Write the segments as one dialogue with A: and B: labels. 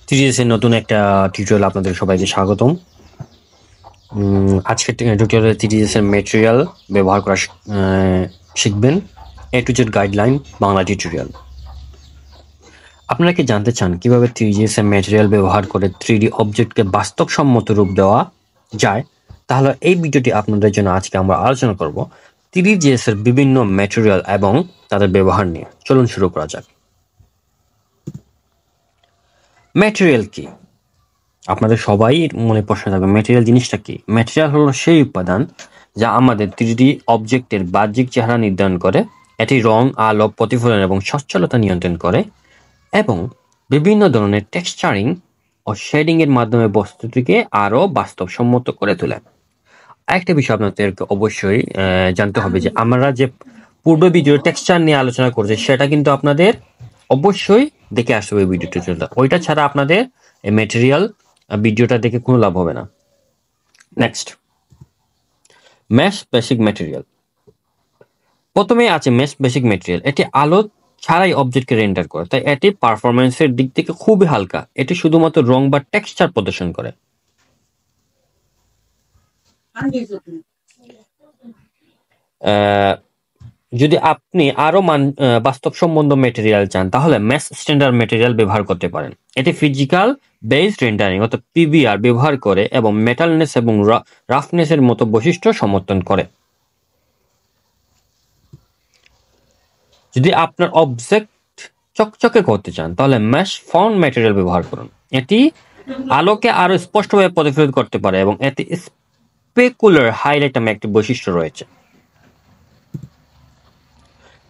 A: 3ds এর নতুন একটা টিউটোরিয়াল আপনাদের সবাইকে স্বাগতম। আজকের টিউটোরিয়ালে 3ds এর ম্যাটেরিয়াল ব্যবহার করা শিখবেন। A to Z guideline Bangla tutorial. আপনারা কি জানতে চান কিভাবে 3ds এর ম্যাটেরিয়াল ব্যবহার করে 3D অবজেক্টকে বাস্তবসম্মত রূপ দেওয়া যায়? তাহলে এই ভিডিওটি আপনাদের জন্য আজকে আমরা আলোচনা করব 3ds এর বিভিন্ন ম্যাটেরিয়াল এবং তাদের ব্যবহার নিয়ে। চলুন শুরু করা যাক। ম্যাটেরিয়াল কি? আপনাদের সবাই মনে প্রশ্ন থাকবে, ম্যাটেরিয়াল জিনিসটা কি? ম্যাটেরিয়াল হলো সেই উপাদান যা আমাদের 3D অবজেক্টের বাহ্যিক চেহারা নির্ধারণ করে। এটি রং, আলো, প্রতিফলন এবং সচ্ছলতা নিয়ন্ত্রণ করে এবং বিভিন্ন ধরনের টেক্সচারিং ও শেডিং এর মাধ্যমে বস্তুটিকে আরো বাস্তবসম্মত করে তোলে। আরেকটা বিষয় আপনাদেরকে অবশ্যই জানতে হবে যে আমরা যে পূর্ব ভিডিও টেক্সচার নিয়ে আলোচনা করছি সেটা কিন্তু আপনাদের অবশ্যই দেখে আসতে হবে ভিডিওটি। ওইটা ছাড়া আপনাদের এই ম্যাটেরিয়াল ভিডিওটা দেখে কোনো লাভ হবে না। Next, mesh basic material. প্রথমে আছে মেশ বেসিক ম্যাটেরিয়াল। এটি আলো ছাড়াই অবজেক্টকে রেন্ডার করে, তাই এটি পারফরম্যান্সের দিক থেকে খুবই হালকা। এটি শুধুমাত্র রং বা টেক্সচার প্রদর্শন করে। যদি আপনি আরো বাস্তবসম্মত ম্যাটেরিয়াল চান তাহলে মেশ স্ট্যান্ডার্ড ম্যাটেরিয়াল ব্যবহার করতে পারেন। এটি ফিজিক্যাল বেসড রেন্ডারিং অর্থাৎ পিভিআর ব্যবহার করে এবং মেটালনেস এবং রাফনেসের মতো বৈশিষ্ট্য সমর্থন করে। যদি আপনার অবজেক্ট চকচকে করতে চান তাহলে মেশ ফন্ট ম্যাটেরিয়াল ব্যবহার করুন। এটি আলোকে আরো স্পষ্টভাবে প্রতিফলিত করতে পারে এবং এতে স্পেকুলার হাইলাইট নামে একটি বৈশিষ্ট্য রয়েছে।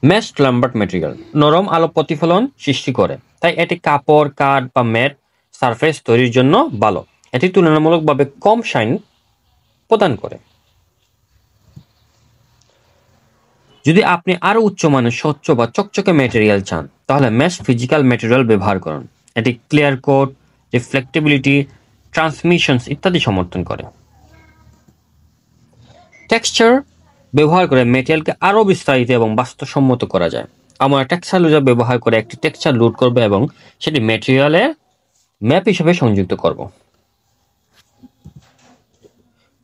A: মেশ লাম্বার্ট ম্যাটেরিয়াল নরম আলো প্রতিফলন সৃষ্টি করে, তাই এটি কাপড়, কাঠ বা ম্যাট সারফেস তৈরির জন্য ভালো। এটি তুলনামূলকভাবে কম শাইন প্রদান করে। যদি আপনি আরো উচ্চমানের স্বচ্ছ বা চকচকে ম্যাটেরিয়াল চান তাহলে মেশ ফিজিক্যাল ম্যাটেরিয়াল ব্যবহার করুন। এটি ক্লিয়ার কোট, রিফ্লেক্টিবিলিটি, ট্রান্সমিশনস ইত্যাদি সমর্থন করে। টেক্সচার ব্যবহার করে ম্যাটেরিয়ালকে আরো বিস্তারিত এবং বাস্তবসম্মত করা যায়। আমরা টেক্সচার লোডার ব্যবহার করে একটি টেক্সচার লোড করব এবং সেটি ম্যাটেরিয়ালের ম্যাপ হিসেবে সংযুক্ত করব।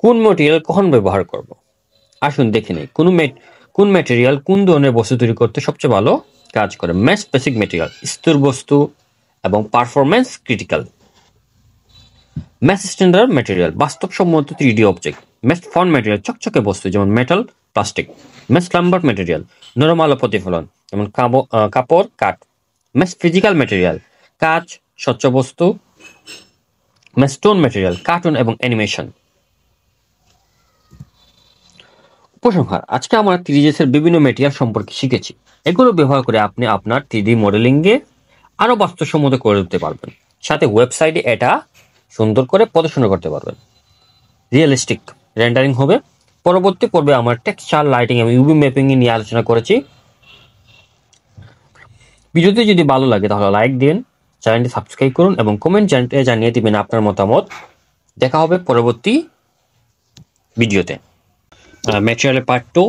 A: কোন ম্যাটেরিয়াল কখন ব্যবহার করব আসুন দেখে নেই। কোন ম্যাটেরিয়াল কোন ধরনের বস্তু তৈরি করতে সবচেয়ে ভালো কাজ করে। মেশ বেসিক ম্যাটেরিয়াল স্থির বস্তু এবং performance critical. Mesh standard material বাস্তবসম্মত 3D object. Mesh font material চকচকে বস্তু যেমন মেটাল, প্লাস্টিক। মেশ লাম্বার্ট ম্যাটেরিয়াল নরম আলো প্রতিফলন যেমন কাপড়, কাঠ। মেশ ফিজিক্যাল ম্যাটেরিয়াল কাঁচ, স্বচ্ছ বস্তু। মেশ স্টোন ম্যাটেরিয়াল কার্টুন এবং অ্যানিমেশন। উপসংহার, আজকে আমরা 3ds এর বিভিন্ন ম্যাটেরিয়াল সম্পর্কে শিখেছি। এগুলো ব্যবহার করে আপনি আপনার 3D মডেলিংয়ে আরো বাস্তবসম্মত করে তুলতে পারবেন, সাথে ওয়েবসাইটে এটা সুন্দর করে প্রদর্শন করতে পারবেন। রিয়েলিস্টিক রেন্ডারিং হবে। পরবর্তী পর্বে আমরা টেক্সচার, লাইটিং এবং ইউভি ম্যাপিং নিয়ে আলোচনা করেছি। ভিডিওটি যদি ভালো লাগে তাহলে লাইক দিন, চ্যানেলটি সাবস্ক্রাইব করুন এবং কমেন্ট জানিয়ে দিবেন আপনার মতামত। দেখা হবে পরবর্তী ভিডিওতে। ম্যাটেরিয়ালের পার্ট 2।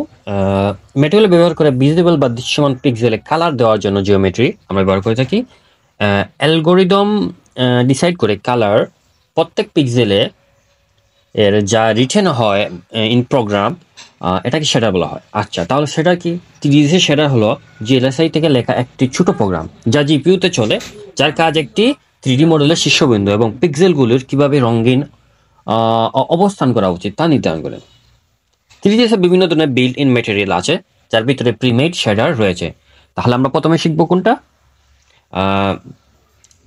A: ম্যাটেরিয়াল ব্যবহার করে ভিজিবল বা দৃশ্যমান পিক্সেলে কালার দেওয়ার জন্য জিওমেট্রি আমরা ব্যবহার করে থাকি। অ্যালগোরিদম ডিসাইড করে কালার প্রত্যেক পিক্সেলে এর যা রিটেন হয় ইন প্রোগ্রাম এটাকে শেডার বলা হয়। আচ্ছা, তাহলে সেটা কি? 3ds এর শেডার হলো জিএলএসআই থেকে লেখা একটি ছোট প্রোগ্রাম যা জিপিইউতে চলে, যার কাজ একটি 3D মডেলের শীর্ষবিন্দু এবং পিক্সেলগুলোর কিভাবে রঙিন অবস্থান করা উচিত তা নির্ধারণ করে। 3ds এর বিভিন্ন ধরনের বিল্ট ইন ম্যাটেরিয়াল আছে যার ভিতরে প্রিমেড শেডার রয়েছে। তাহলে আমরা প্রথমে শিখব কোনটা?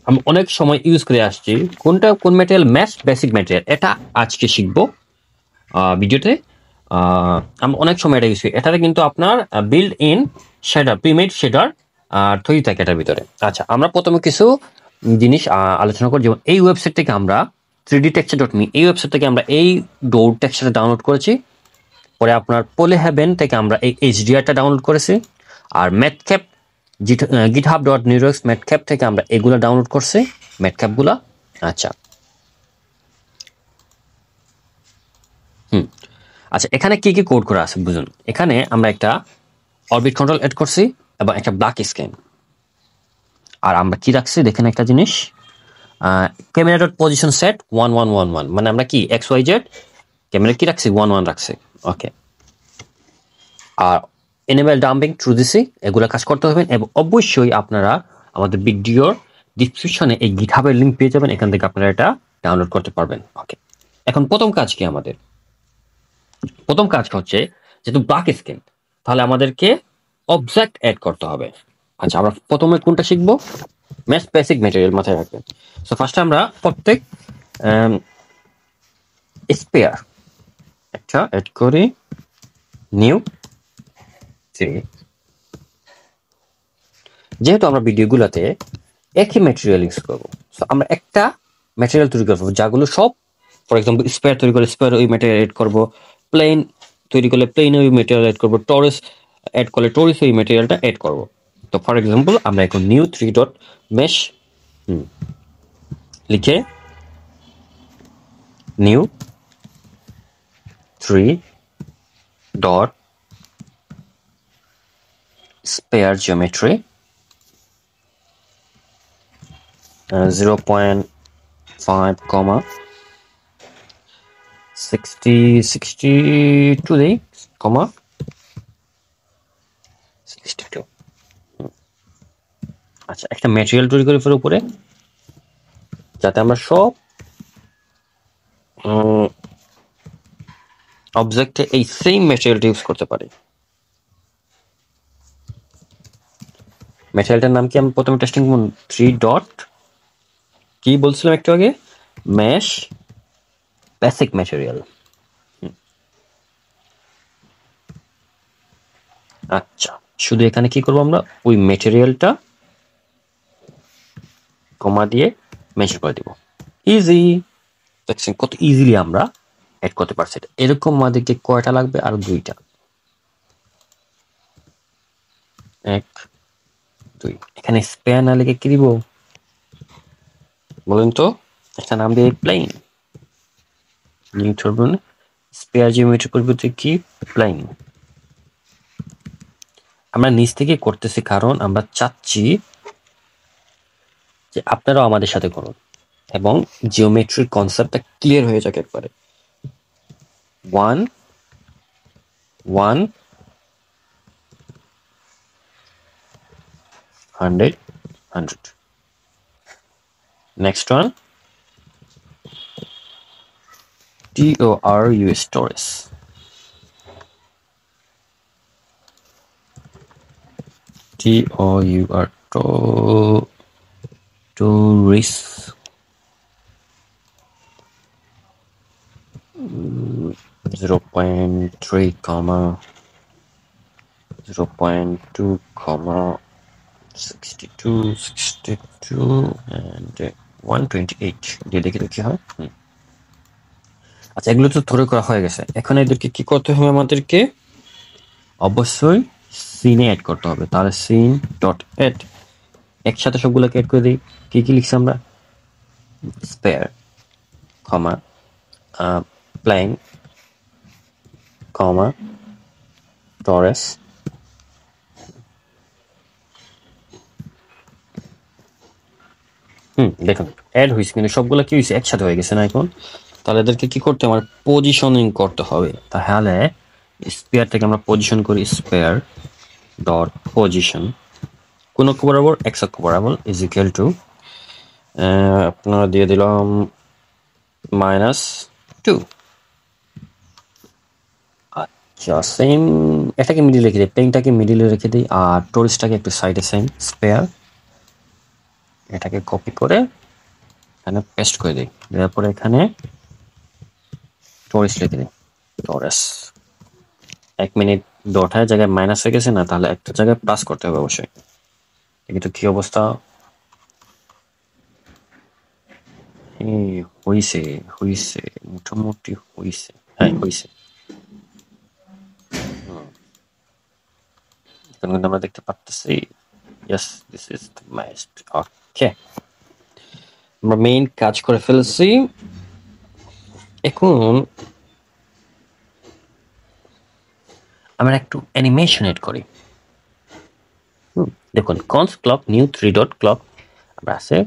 A: আমি অনেক সময় ইউজ করে আসছি কোন ম্যাটেরিয়াল? Mesh basic material. এটা আজকে শিখবো ভিডিওতে। আমরা অনেক সময় এটা ইউজ করি। এটাতে কিন্তু আপনার বিল্ড ইন শেডার, প্রিমেড শেডার তৈরি থাকে এটার ভিতরে। আচ্ছা, আমরা প্রথমে কিছু জিনিস আলোচনা করি। যেমন এই ওয়েবসাইট থেকে আমরা 3dtexture.me, এই ওয়েবসাইট থেকে আমরা এই ডোর টেক্সচারটা ডাউনলোড করেছি। পরে আপনার পোলেহেভেন থেকে আমরা এই এইচডিআরটা ডাউনলোড করেছি। আর ম্যাথক্যাপ, github.neurx ম্যাথক্যাপ থেকে আমরা এগুলো ডাউনলোড করছি, ম্যাথক্যাপগুলো। আচ্ছা আচ্ছা, এখানে কি কি কোড করা আছে বুঝুন। এখানে আমরা একটা অরবিট কন্ট্রোল এড করছি এবং একটা ব্ল্যাক স্ক্যান। আর আমরা কি রাখছি দেখেন একটা জিনিস, ক্যামেরা ডট পজিশন সেট 1111 মানে আমরা কি এক্স ওয়াই জেড ক্যামেরা কি রাখছি 11 রাখছি ওকে আর এনেবল ডাম্পিং ট্রু দিছি এগুলো কাজ করতে হবে এবং অবশ্যই আপনারা আমাদের ভিডিওর ডিসক্রিপশনে এই গিটহাবের লিংক পেয়ে যাবেন এখান থেকে আপনারা এটা ডাউনলোড করতে পারবেন ওকে এখন প্রথম কাজ কি আমাদের প্রথম কাজ হচ্ছে যেহেতু ব্ল্যাক স্ক্রিন তাহলে আমাদেরকে অবজেক্ট অ্যাড করতে হবে আচ্ছা আমরা প্রথমে কোনটা শিখবো মেশ বেসিক ম্যাটেরিয়াল মাথায় রাখবেন সো ফার্স্টে আমরা প্রত্যেক স্পেয়ার একটা অ্যাড করি নিউ যেহেতু আমরা ভিডিওগুলোতে একই ম্যাটেরিয়াল ইউজ করবো সো আমরা একটা ম্যাটেরিয়াল তৈরি করবো যাগুলো সব ফর এক্সাম্পল স্পেয়ার তৈরি করলে স্পেয়ার ওই ম্যাটেরিয়াল এড করবো প্লেন তৈরি করলে প্লেন ওই ম্যাটেরিয়াল এড করবো টরিস এড করলে টরিস ওই ম্যাটেরিয়ালটা এড করবো তো ফর এক্সাম্পল আমরা এখন নিউ 3 ডট মেশ লিখে new 3 dot spare geometry 0.5 comma 62 day comma 62 আচ্ছা একটা ম্যাটেরিয়াল তৈরি করে ফের উপরে যাতে আমরা সব অবজেক্টে এই সেম ম্যাটেরিয়ালটা ইউজ করতে পারি ম্যাটেরিয়ালটার নাম কি আমি প্রথমে টেস্টিং 3 ডট কি বলছিলাম একটু আগে মেশ বেসিক ম্যাটেরিয়াল আচ্ছা শুধু এখানে কি করব আমরা ওই ম্যাটেরিয়ালটা কমা দিয়ে মেনশন করে দিব ইজি দেখছেন কত ইজিলি আমরা অ্যাড করতে পারছি এরকম আমাদেরকে কয়টা লাগবে আর দুইটা 1 2 এখানে স্পেয়ার না লিখে কি দিব বলেন তো একটা নাম দিয়ে প্লেন নিউ টার্বন স্পেয়ার জিওমেট্রি পরিবর্তে কি প্লেন আমরা নিচ থেকে করতেছি কারণ আমরা চাচ্ছি যে আপনারাও আমাদের সাথে করুন এবং জিওমেট্রির কনসেপ্টটা ক্লিয়ার হয়ে যাক একবারে 1 1 100 100 next one TORUS Taurus TOUR Taurus 0.3 comma 0.2 comma 62 and 128 দিয়ে দেখি তো কি হয় আচ্ছা এগুলো তো ধরে করা হয়ে গেছে এখন এদেরকে কি করতে হবে আমাদেরকে অবশ্যই সিনে অ্যাড করতে হবে তাহলে সিন ডট অ্যাড একসাথে সবগুলোকে অ্যাড করে দিই কি কি লিখছি আমরা স্পেয়ার কমা প্লেন কমা টরেস দেখুন অ্যাড হয়েছে কিন্তু সবগুলো কি হয়েছে একসাথে হয়ে গেছে না এখন তাহলে এদেরকে কি করতে আমার পজিশনিং করতে হবে তাহলে স্পেয়ার থেকে আমরা পজিশন করি স্পেয়ার ডট পজিশন কোন অক্ষ বরাবর এক্স অক্ষ বরাবর ইজ ইকুয়াল টু আপনারা দিয়ে দিলাম -2 আচ্ছা সেম এটাকে মিডিলে রেখে দিই পেইন্টটাকে মিডিলে রেখে দিই আর টোরিসটাকে একটু সাইডে সেম স্পেয়ার এটাকে কপি করে এখানে পেস্ট করে দিই দেওয়ার পরে এখানে টোরিস লিখে দিই টরেস 1 মিনিট ডটার জায়গায় মাইনাস হয়ে গেছে না তাহলে একটা জায়গায় প্লাস করতে হবে অবশ্যই কিন্তু কি অবস্থা হইছে হইছে মোটামুটি হইছে হ্যাঁ হইছে এখন কিন্তু আমরা দেখতে পাচ্ছি yes this is the best okay আমরা মেইন কাজ করে ফেলছি এখন আমরা একটু অ্যানিমেশন এড করি দেখুন cons clock new 3 dot clock আমরা আছে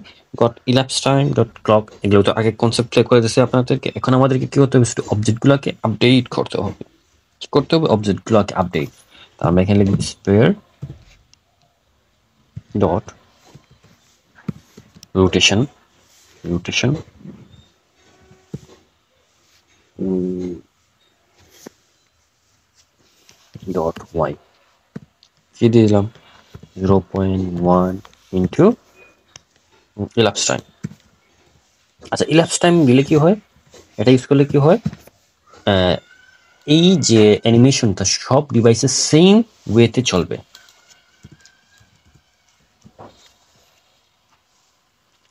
A: গট ইলাপস টাইম ডট ক্লক, এগুলো তো আগে কনসেপ্ট ক্লিয়ার করে দিয়েছি আপনাদেরকে। এখন আমাদেরকে কি করতে হবে, শুধু অবজেক্টগুলোকে আপডেট করতে হবে। কি করতে হবে, অবজেক্টগুলোকে আপডেট। তো আমরা এখানে লিখব sphere dot rotation, rotation dot y, কি দিয়ে দিলাম 0.1 ইন্টু ইলাপস টাইম। আচ্ছা, ইলাপস টাইম দিলে কি হয়, এটা ইউজ করলে কি হয়, এই যে অ্যানিমেশনটা সব ডিভাইসে সেম ওয়েতে চলবে।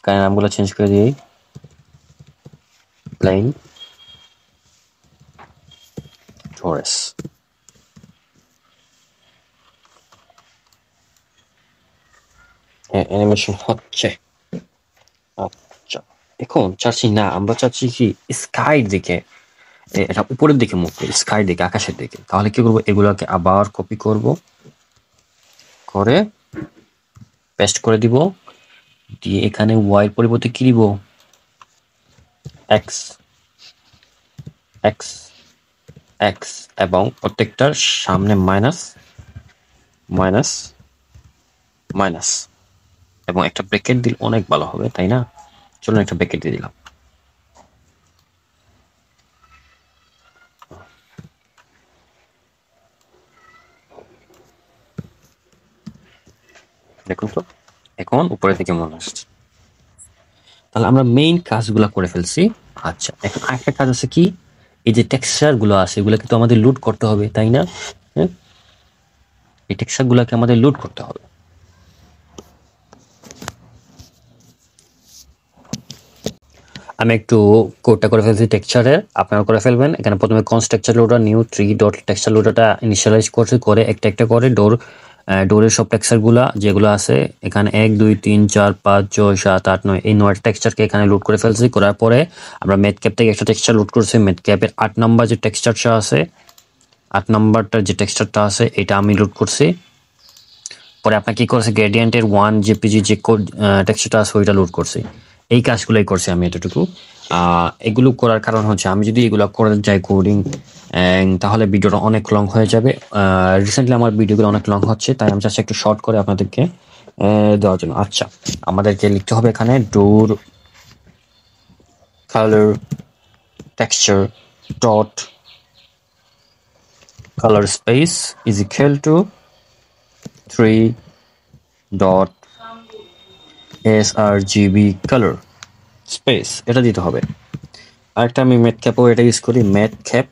A: কারণ নামগুলো চেঞ্জ করে দিই, প্লেন টরেস। অ্যানিমেশন হচ্ছে। আচ্ছা, এখন চাচ্ছি না, আমরা চাচ্ছি কি স্কাইর দিকে, এটা উপরের দিকে মুখ করি, স্কাই দিকে, আকাশের দিকে। তাহলে কি করবো, এগুলোকে আবার কপি করব, করে পেস্ট করে দিব, দিয়ে এখানে ওয়াই এর পরিবর্তে কি দিব, এক্স, এক্স, এক্স, এবং প্রত্যেকটার সামনে মাইনাস, মাইনাস, মাইনাস, এবং একটা ব্র্যাকেট দিলে অনেক ভালো হবে, তাই না? চলুন একটা ব্র্যাকেট দিয়ে দিলাম। দেখুন তো এখন উপরে থেকে মনে আসছে। তাহলে আমরা মেইন কাজগুলো করে ফেলছি। আচ্ছা, এখন আরেকটা কাজ আছে কি, এই যে টেক্সচার গুলো আছে এগুলোকে তো আমাদের লোড করতে হবে, তাই না? হ্যাঁ, এই টেক্সচার গুলোকে আমাদের লোড করতে হবে। আমি একটু কোডটা করে ফেলছি টেক্সচারে, আপনারা করে ফেলবেন। এখানে প্রথমে const texture loader new 3 dot texture লোডারটা ইনিশিয়ালাইজ করছি, করে একটা একটা করে ডোরের সব টেক্সচারগুলো যেগুলো আছে এখানে 1 2 3 4 5 6 7 8 9 এই 9 টেক্সচারকে এখানে লোড করে ফেলছি। করার পরে আমরা ম্যাথক্যাপ থেকে একটা টেক্সচার লোড করছি, ম্যাথক্যাপের 8 নাম্বার যে টেক্সচারটা আছে, 8 নাম্বারটার যে টেক্সচারটা আছে এটা আমি লোড করছি। পরে আপনার কি করছে, গ্রেডিয়েন্টের 1 জেপিজি যে কোড টেক্সচারটা আছে ওইটা লোড করছি। এই কাজগুলোই করছি আমি এতটুকু। এগুলো করার কারণ হচ্ছে আমি যদি এগুলো করে যাই কোডিং, তাহলে ভিডিওটা অনেক লং হয়ে যাবে। রিসেন্টলি আমার ভিডিওগুলো অনেক লং হচ্ছে, তাই আমি চাচ্ছি একটু শর্ট করে আপনাদেরকে দেওয়ার জন্য। আচ্ছা, আমাদেরকে লিখতে হবে এখানে door colour texture dot colour space is equal to 3 dot sRGB colour space, এটা দিতে হবে। আরেকটা আমি ম্যাথক্যাপও এটা ইউজ করি, matcap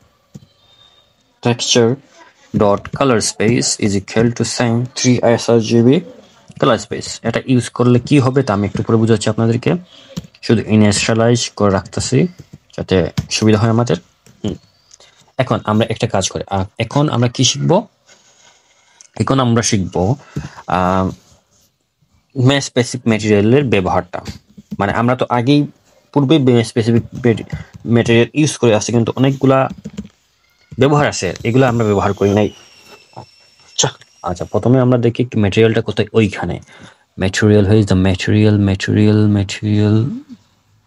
A: texture dot colour space is equal to same 3 sRGB colour space. এটা ইউজ করলে কি হবে তা আমি একটু পরে বুঝাচ্ছি আপনাদেরকে, শুধু ইনিশিয়ালাইজ করে রাখতেছি যাতে সুবিধা হয় আমাদের। এখন আমরা একটা কাজ করি, এখন আমরা কি শিখবো, এখন আমরা শিখবো স্পেসিফিক ম্যাটেরিয়ালের ব্যবহারটা। মানে আমরা তো আগেই পূর্বে স্পেসিফিক ম্যাটেরিয়াল ইউজ করে আসছি, কিন্তু অনেকগুলা ব্যবহার আছে, এগুলো আমরা ব্যবহার করি নাই। আচ্ছা, প্রথমে আমরা দেখি একটু ম্যাটেরিয়ালটা কোথায়, ওইখানে ম্যাটেরিয়াল হয়ে দ্য ম্যাটেরিয়াল, ম্যাটেরিয়াল, ম্যাটেরিয়াল,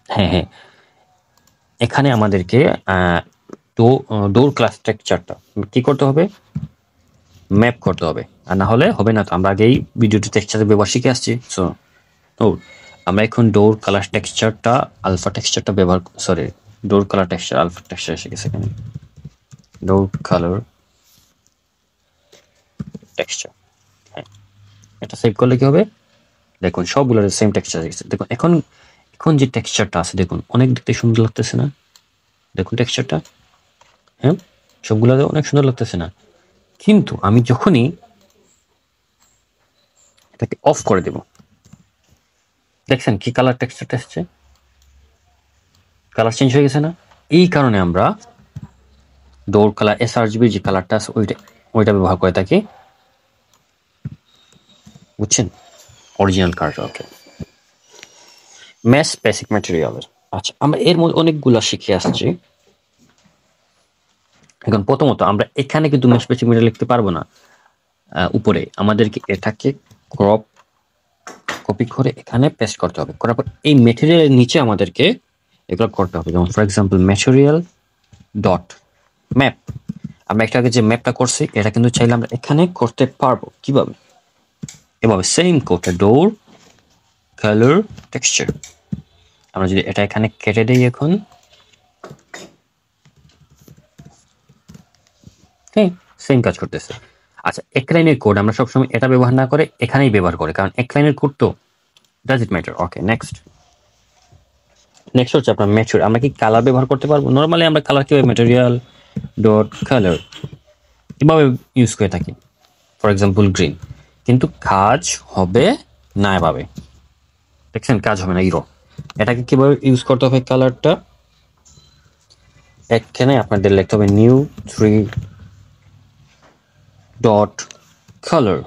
A: হ্যাঁ হ্যাঁ, এখানে আমাদেরকে ডোর ক্লাস স্ট্রাকচারটা কি করতে হবে, ম্যাপ করতে হবে, আর না হলে হবে না। তো আমরা আগেই ভিডিওটি টেক্সচারের ব্যবহার শিখে আসছি। সো আমরা এখন ডোর কালার টেক্সচারটা আলফা টেক্সচারটা ব্যবহার, সরি, ডোর কালার টেক্সচার আলফা টেক্সচার এসে গেছে এখানে, ডোর কালার টেক্সচার। হ্যাঁ, এটা সেভ করলে কি হবে, দেখুন সবগুলোর সেম টেক্সচার এসেছে। দেখুন এখন এখন যে টেক্সচারটা আছে দেখুন অনেক দেখতে সুন্দর লাগতেছে না? দেখুন টেক্সচারটা, হ্যাঁ সবগুলোতে অনেক সুন্দর লাগতেছে না? কিন্তু আমি যখনই এটাকে অফ করে দেব, দেখছেন কি কালার টেক্সচারটা এসেছে, কালার চেঞ্জ হয়ে গেছে না? এই কারণে আমরা ডোর কালার sRGB যে কালারটা আছে ওইটা ব্যবহার করে থাকি, বুঝছেন, অরিজিনাল কালারটা। ওকে, ম্যাথ বেসিক ম্যাটেরিয়ালের। আচ্ছা, আমরা এর মধ্যে অনেকগুলা শিখে আসছি। এখন প্রথমত আমরা এখানে কিন্তু ম্যাথ বেসিক ম্যাটেরিয়াল লিখতে পারবো না, উপরে আমাদেরকে এটাকে ক্রপ কপি করে এখানে পেস্ট করতে হবে, করার পর এই ম্যাটেরিয়ালের নিচে আমাদেরকে এগুলো করতে হবে। যেমন for example material dot map, আমরা একটা আগে যে ম্যাপটা করছি এটা কিন্তু চাইলে আমরা এখানে করতে পারবো। কিভাবে? এভাবে সেম কোডটা ডোর কালার টেক্সচার, আমরা যদি এটা এখানে কেটে দিই এখন, হ্যাঁ সেম কাজ করতেছে। আচ্ছা, এক লাইনের কোড আমরা সবসময় এটা ব্যবহার না করে এখানেই ব্যবহার করি, কারণ এক লাইনের কোড তো does it matter. Okay, next হচ্ছে আপনার ম্যাচুর। আমরা কি কালার ব্যবহার করতে পারবো? নর্মালি আমরা কালার কিভাবে ম্যাটেরিয়াল ডট কালার এভাবে ইউজ করে থাকি, ফর এক্সাম্পল গ্রিন, কিন্তু কাজ হবে না এভাবে। দেখছেন কাজ হবে না, ইরো। এটাকে কিভাবে ইউজ করতে হবে? কালারটা এখানে আপনাদের লিখতে হবে নিউ 3 ডট কালার,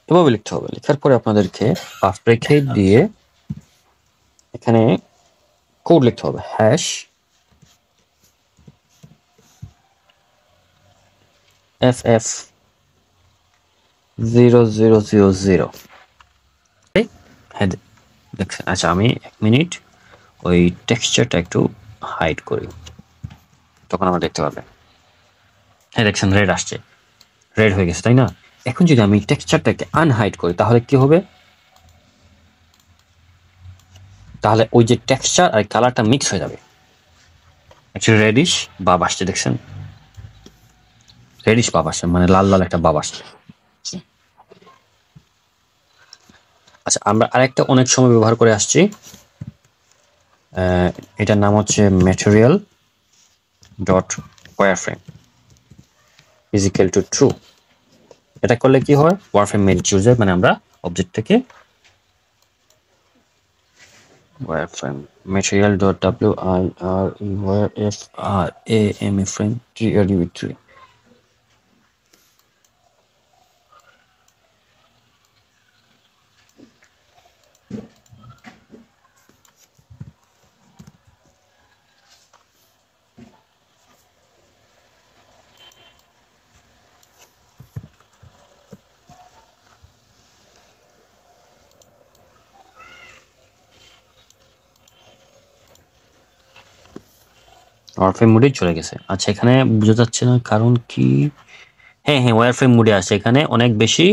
A: এভাবে লিখতে হবে। লেখার পরে আপনাদেরকে পাস ব্রেকেট দিয়ে এখানে কোড লিখতে হবে, হ্যাশ FF 0000। হ্যাঁ দেখছেন। আচ্ছা, আমি 1 মিনিট ওই টেক্সচারটা একটু হাইড করি, তখন আমরা দেখতে পারবেন। হ্যাঁ দেখছেন রেড আসছে, রেড হয়ে গেছে, তাই না? এখন যদি আমি টেক্সচারটাকে আনহাইড করি তাহলে কি হবে? তাহলে ওই যে টেক্সচার আর কালারটা মিক্স হয়ে যাবে, অ্যাকচুয়ালি রেডিশ ভাব আসছে। দেখছেন রেডিশ ভাব আসছে, মানে লাল লাল একটা ভাব আসছে। আচ্ছা, আমরা আরেকটা অনেক সময় ব্যবহার করে আসছি, এটার নাম হচ্ছে material dot wireframe is equal two true. এটা করলে কি হয়? ওয়্যারফ্রেম মেড চুজ যায়, মানে আমরা অবজেক্ট থেকে wireframe material dot WIREFRAM frame 3 wireframe মোডে চলে গেছে। আচ্ছা, এখানে বোঝা যাচ্ছে না কারণ কি? হ্যাঁ ওয়্যারফ্রেম মোডে আছে, এখানে অনেক বেশি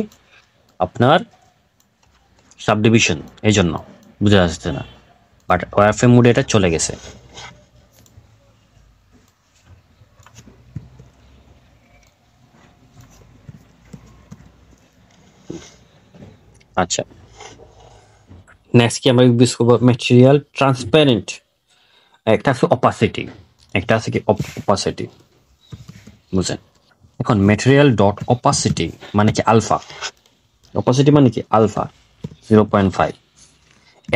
A: আপনার সাবডিভিশন, এই জন্য বোঝা যাচ্ছে না, বাট ওয়্যারফ্রেম মোডে এটা চলে গেছে। আচ্ছা, নেক্সট কি আমরা ইউজ করব? ম্যাটেরিয়াল ট্রান্সপারেন্ট, একটা আছে অপাসিটি, একটা আছে কি অপাসিটি, বুঝছেন? এখন ম্যাটেরিয়াল ডট অপাসিটি মানে কি আলফা, অপাসিটি মানে কি আলফা 0.5।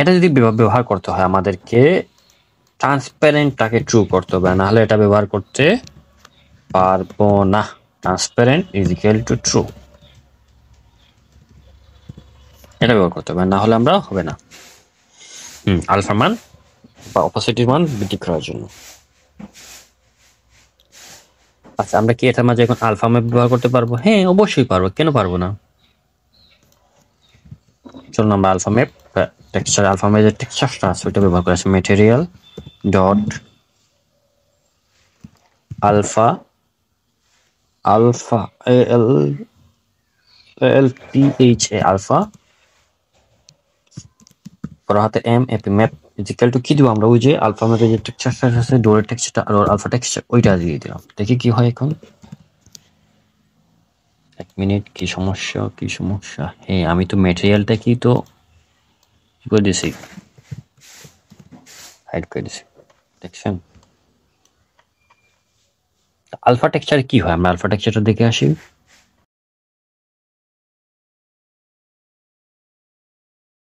A: এটা যদি ব্যবহার করতে হয় আমাদেরকে ট্রান্সপারেন্টটাকে ট্রু করতে হবে, নাহলে এটা ব্যবহার করতে পারবো না। Transparent is equal two true, এটা ব্যবহার করতে হবে, না হলে আমরা হবে না। আলফা মান বা অপোজিটির মান বৃদ্ধি করার জন্য। আচ্ছা, আমরা কি এটার মাঝে এখন আলফা ম্যাপ ব্যবহার করতে পারবো? হ্যাঁ অবশ্যই পারবো, কেন পারবো না? চলুন আমরা আলফা ম্যাপ টেক্সচার, আলফা ম্যাপের যে টেক্সচারটা আছে ওইটা ব্যবহার করে আছে। Material dot alpha, alpha ALPHA alpha বড় হাতে MAP ম্যাপ ইকুয়াল টু কি দিব আমরা? ওই যে আলফা ম্যাপের যে টেক্সচারটা আছে, ডোরের টেক্সচারটা আর আলফা টেক্সচার, ওইটা দিয়ে দিলাম। দেখি কি হয় এখন। 1 মিনিট, কি সমস্যা? হ্যাঁ, আমি তো ম্যাটেরিয়ালটা কি তো কি করে দিছি, হাইড করে দিছি, দেখছেন? আলফা টেক্সচার কি হয়? আমরা আলফা টেক্সচারটা দেখে আসি।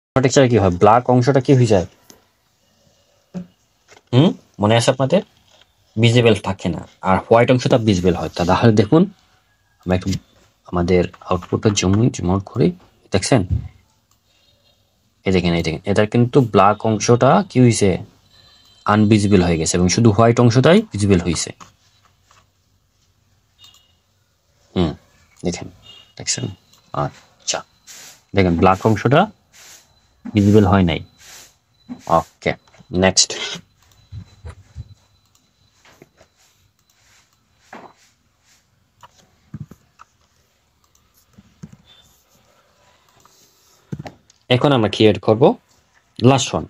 A: আলফা টেক্সচারে কি হয়? ব্ল্যাক অংশটা কি হয়ে যায়? মনে আছে আপনাদের? ভিজিবল থাকে না, আর হোয়াইট অংশটা ভিজিবল হয়। তাহলে দেখুন, আমরা একটু আমাদের আউটপুটটা জুম আউট করি, দেখছেন? এই দেখেন এটার কিন্তু ব্ল্যাক অংশটা কি হয়েছে? আনভিজিবল হয়ে গেছে, এবং শুধু হোয়াইট অংশটাই ভিজিবল হয়েছে। দেখছেন? আচ্ছা, দেখেন ব্ল্যাক অংশটা ভিজিবল হয় নাই। ওকে, নেক্সট। এখন আমরা ক্রিয়েট করব last one,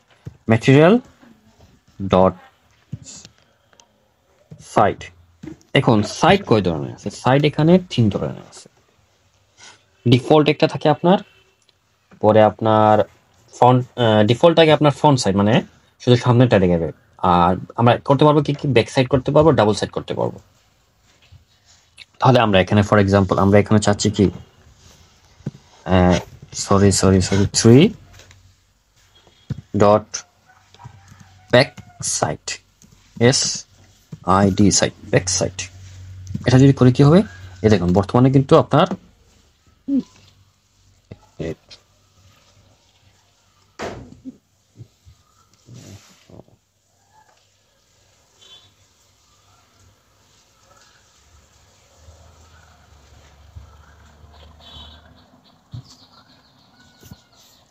A: material dot side. এখন সাইড কয় ধরনের আছে? সাইড এখানে 3 ধরনের আছে। ডিফল্ট একটা থাকে আপনার, পরে আপনার ফ্রন্ট, ডিফল্ট থাকে আপনার ফ্রন্ট সাইড, মানে শুধু সামনেটা দেখাবে। আর আমরা করতে পারবো কি ব্যাক সাইড করতে পারবো, ডাবল সাইড করতে পারবো। তাহলে আমরা এখানে ফর এক্সাম্পল আমরা এখানে চাচ্ছি কি sorry 3 dot back side, SID side, back side. এটা যদি করে কি হবে, এই দেখুন বর্তমানে কিন্তু আপনার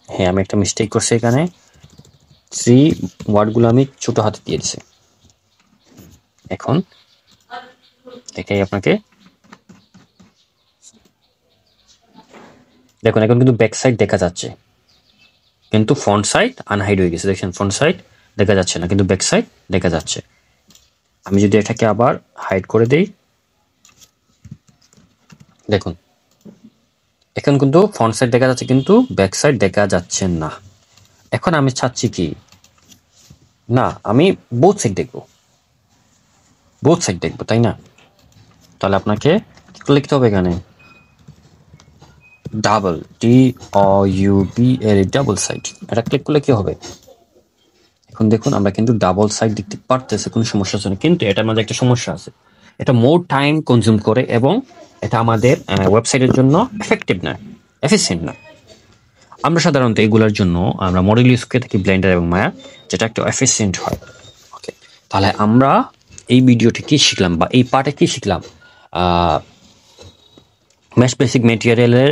A: হ্যাঁ আমি একটা মিস্টেক করছি এখানে, 3 ওয়ার্ডগুলো আমি ছোট হাতে দিয়ে দিছি। এখন এটাই আপনাকে দেখুন, এখন কিন্তু ব্যাক সাইড দেখা যাচ্ছে, কিন্তু ফ্রন্ট সাইড আনহাইড হয়ে গেছে। দেখছেন, ফ্রন্ট সাইড দেখা যাচ্ছে না, কিন্তু ব্যাক সাইড দেখা যাচ্ছে। আমি যদি এটাকে আবার হাইড করে দেই, দেখুন এখন কিন্তু ফ্রন্ট সাইড দেখা যাচ্ছে, কিন্তু ব্যাক সাইড দেখা যাচ্ছে না। এখন আমি চাচ্ছি কি, না আমি বোথ সাইড দেখবো, তাই না? তাহলে আপনাকে লিখতে হবে এখানে ডাবল, DOUBL, ডাবল সাইড। এটা ক্লিক করলে কি হবে, এখন দেখুন আমরা কিন্তু ডাবল সাইড দেখতে পারতেছি, কোনো সমস্যা হচ্ছে না। কিন্তু এটার মধ্যে একটা সমস্যা আছে, এটা মোর টাইম কনজিউম করে এবং এটা আমাদের ওয়েবসাইটের জন্য এফেক্টিভ না, এফিসিয়েন্ট না। আমরা সাধারণত এগুলোর জন্য আমরা মডেল ইউজ করে থাকি ব্লেন্ডার এবং মায়া, যেটা একটু এফিসিয়েন্ট হয়। ওকে, তাহলে আমরা এই ভিডিওতে কি শিখলাম বা এই পার্টে কি শিখলাম, মেশ বেসিক মেটেরিয়ালের